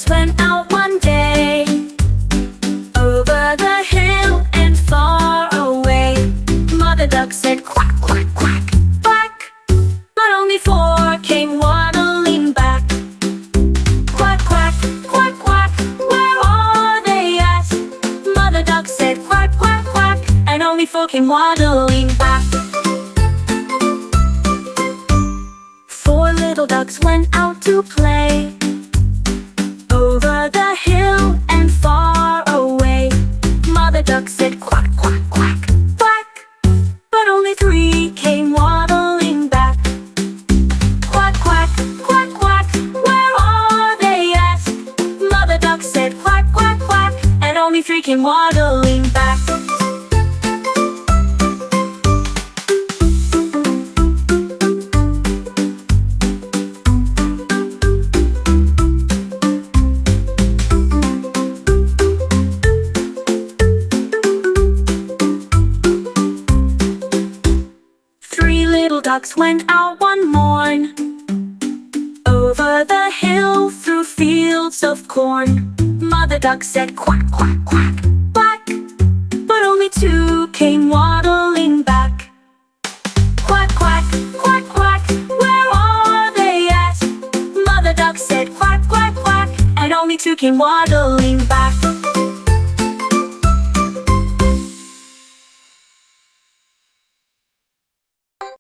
ducks went out one day, over the hill and far away. Mother duck said quack, quack, quack, quack, but only four came waddling back. Quack, quack, quack, quack, where are they at? Mother duck said quack, quack, quack, and only four came waddling back. Four little ducks went out to play, over the hill and far away. Mother duck said quack, quack, quack, quack, but only three came waddling back. Quack, quack, quack, quack, where are they at? Mother duck said quack, quack, quack, and only three came waddling back. Ducks went out one morn, over the hill through fields of corn. Mother duck said quack, quack, quack, quack, but only two came waddling back. Quack, quack, quack, quack, where are they at? Mother duck said quack, quack, quack, and only two came waddling back.